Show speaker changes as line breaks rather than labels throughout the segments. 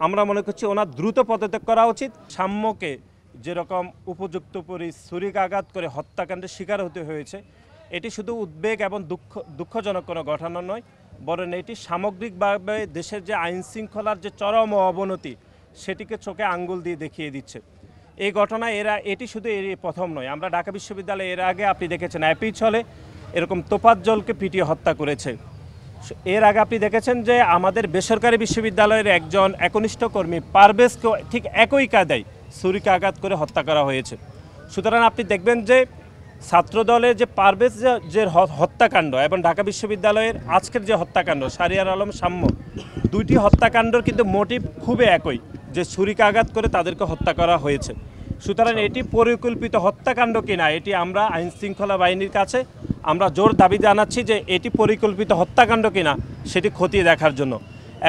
আমরা মনে করছি ওনার দ্রুত পদত্যাগ করা উচিত। সাম্যকে যেরকম উপযুক্ত ছুরিকাঘাত করে হত্যাকাণ্ডের শিকার হতে হয়েছে, এটি শুধু উদ্বেগ এবং দুঃখজনক কোনো ঘটনা নয়, বরং এটি সামগ্রিকভাবে দেশের যে আইন শৃঙ্খলার যে চরম অবনতি সেটিকে চোখে আঙ্গুল দিয়ে দেখিয়ে দিচ্ছে। এই ঘটনা এটি শুধু এর প্রথম নয়। আমরা ঢাকা বিশ্ববিদ্যালয়ে এর আগে আপনি দেখেছেন একই ছলে এরকম তোফাজ্জলকে পিটিয়ে হত্যা করেছে। এর আগে আপনি দেখেছেন যে আমাদের বেসরকারি বিশ্ববিদ্যালয়ের একজন একনিষ্ঠ কর্মী পারভেজকে ঠিক একই কায়দায় ছুরিকাঘাত করে হত্যা করা হয়েছে। সুতরাং আপনি দেখবেন যে ছাত্রদলের যে পারভেজ যে হত্যাকাণ্ড এবং ঢাকা বিশ্ববিদ্যালয়ের আজকের যে হত্যাকাণ্ড শাহরিয়ার আলম সাম্য, দুইটি হত্যাকাণ্ডর কিন্তু মোটিভ খুবই একই, যে ছুরিকাঘাত করে তাদেরকে হত্যা করা হয়েছে। সুতরাং এটি পরিকল্পিত হত্যাকাণ্ড কিনা এটি আমরা আইন শৃঙ্খলা বাহিনীর কাছে আমরা জোর দাবি জানাচ্ছি যে এটি পরিকল্পিত হত্যাকাণ্ড কিনা সেটি খতিয়ে দেখার জন্য।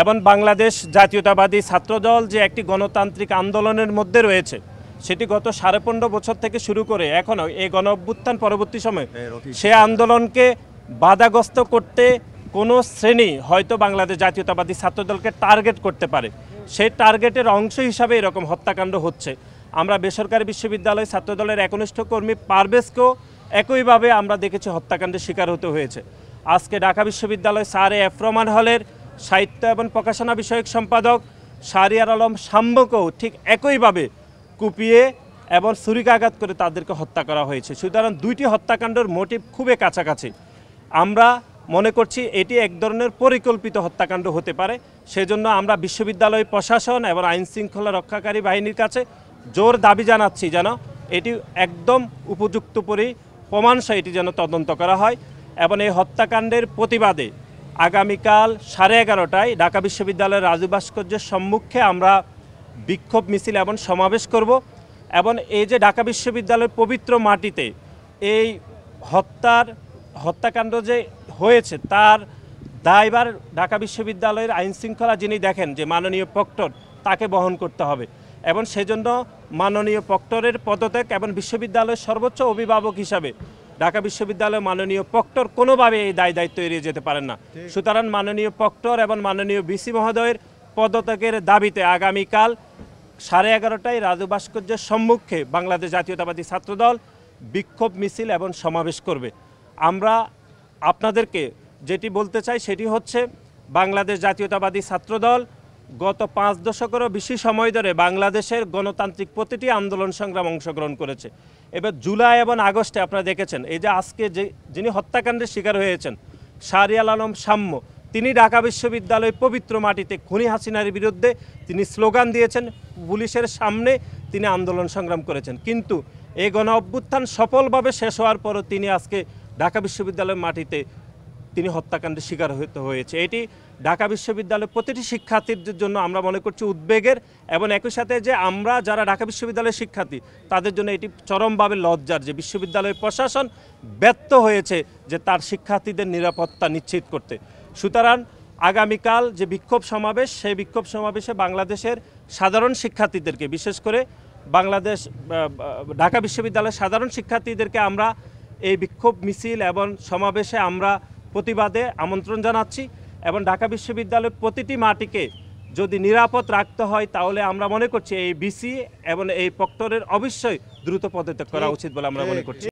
এবং বাংলাদেশ জাতীয়তাবাদী ছাত্রদল যে একটি গণতান্ত্রিক আন্দোলনের মধ্যে রয়েছে, সেটি গত 15.5 বছর থেকে শুরু করে এখনও এই গণ অভ্যুত্থান পরবর্তী সময়ে সে আন্দোলনকে বাধাগ্রস্ত করতে কোনো শ্রেণী হয়তো বাংলাদেশ জাতীয়তাবাদী ছাত্রদলকে টার্গেট করতে পারে। সেই টার্গেটের অংশ হিসাবে এরকম হত্যাকাণ্ড হচ্ছে। আমরা বেসরকারি বিশ্ববিদ্যালয় ছাত্রদলের একনিষ্ঠ কর্মী পারভেজকেও একইভাবে আমরা দেখেছি হত্যাকাণ্ডের শিকার হতে হয়েছে। আজকে ঢাকা বিশ্ববিদ্যালয় স্যার এফ রহমান হলের সাহিত্য এবং প্রকাশনা বিষয়ক সম্পাদক শাহরিয়ার আলম সাম্যকেও ঠিক একইভাবে কুপিয়ে এবং ছুরিকাঘাত করে তাদেরকে হত্যা করা হয়েছে। সুতরাং দুইটি হত্যাকাণ্ডের মোটিভ খুবই কাছাকাছি। আমরা মনে করছি এটি এক ধরনের পরিকল্পিত হত্যাকাণ্ড হতে পারে। সেজন্য আমরা বিশ্ববিদ্যালয় প্রশাসন এবং আইন শৃঙ্খলা রক্ষাকারী বাহিনীর কাছে জোর দাবি জানাচ্ছি যেন এটি একদম উপযুক্ত প্রমাণসহ এটি যেন তদন্ত করা হয়। এবং এই হত্যাকাণ্ডের প্রতিবাদে আগামীকাল 11:30টায় ঢাকা বিশ্ববিদ্যালয়ের রাজু ভাস্কর্যের সম্মুখে আমরা বিক্ষোভ মিছিল এবং সমাবেশ করব। এবং এই যে ঢাকা বিশ্ববিদ্যালয়ের পবিত্র মাটিতে এই হত্যাকাণ্ড যে হয়েছে তার দায়ভার ঢাকা বিশ্ববিদ্যালয়ের আইন শৃঙ্খলা যিনি দেখেন যে মাননীয় প্রক্টর, তাকে বহন করতে হবে। এবং সেজন্য মাননীয় প্রক্টরের পদত্যাগ এবং বিশ্ববিদ্যালয়ের সর্বোচ্চ অভিভাবক হিসাবে ঢাকা বিশ্ববিদ্যালয়ের মাননীয় প্রক্টর কোনোভাবে এই দায়িত্ব এড়িয়ে যেতে পারেন না। সুতরাং মাননীয় প্রক্টর এবং মাননীয় ভিসি মহোদয়ের পদত্যাগের দাবিতে আগামীকাল 11:30টায় রাজু ভাস্কর্যের সম্মুখে বাংলাদেশ জাতীয়তাবাদী ছাত্রদল বিক্ষোভ মিছিল এবং সমাবেশ করবে। আমরা আপনাদেরকে যেটি বলতে চাই সেটি হচ্ছে, বাংলাদেশ জাতীয়তাবাদী ছাত্রদল গত 5 দশকেরও বেশি সময় ধরে বাংলাদেশের গণতান্ত্রিক প্রতিটি আন্দোলন সংগ্রাম অংশগ্রহণ করেছে। এবার জুলাই এবং আগস্টে আপনারা দেখেছেন এই যে আজকে যিনি হত্যাকাণ্ডের শিকার হয়েছেন শাহরিয়ার আলম সাম্য, তিনি ঢাকা বিশ্ববিদ্যালয় পবিত্র মাটিতে খুনি হাসিনার বিরুদ্ধে তিনি স্লোগান দিয়েছেন, পুলিশের সামনে তিনি আন্দোলন সংগ্রাম করেছেন। কিন্তু এই গণ অভ্যুত্থান সফলভাবে শেষ হওয়ার পরও তিনি আজকে ঢাকা বিশ্ববিদ্যালয়ের মাটিতে তিনি হত্যাকাণ্ডের শিকার হতে হয়েছে। এটি ঢাকা বিশ্ববিদ্যালয়ের প্রতিটি শিক্ষার্থীদের জন্য আমরা মনে করছি উদ্বেগের, এবং একই সাথে যে আমরা যারা ঢাকা বিশ্ববিদ্যালয়ের শিক্ষার্থী তাদের জন্য এটি চরমভাবে লজ্জার যে বিশ্ববিদ্যালয়ের প্রশাসন ব্যর্থ হয়েছে যে তার শিক্ষার্থীদের নিরাপত্তা নিশ্চিত করতে। সুতরাং আগামীকাল যে বিক্ষোভ সমাবেশ, সেই বিক্ষোভ সমাবেশে বাংলাদেশের সাধারণ শিক্ষার্থীদেরকে, বিশেষ করে ঢাকা বিশ্ববিদ্যালয়ের সাধারণ শিক্ষার্থীদেরকে আমরা এই বিক্ষোভ মিছিল এবং সমাবেশে আমরা প্রতিবাদে আমন্ত্রণ জানাচ্ছি। এবং ঢাকা বিশ্ববিদ্যালয়ের প্রতিটি মাটিকে যদি নিরাপদ রাখতে হয় তাহলে আমরা মনে করছি এই ভিসি এবং এই প্রক্টরের অবশ্যই দ্রুত পদত্যাগ করা উচিত বলে আমরা মনে করছি।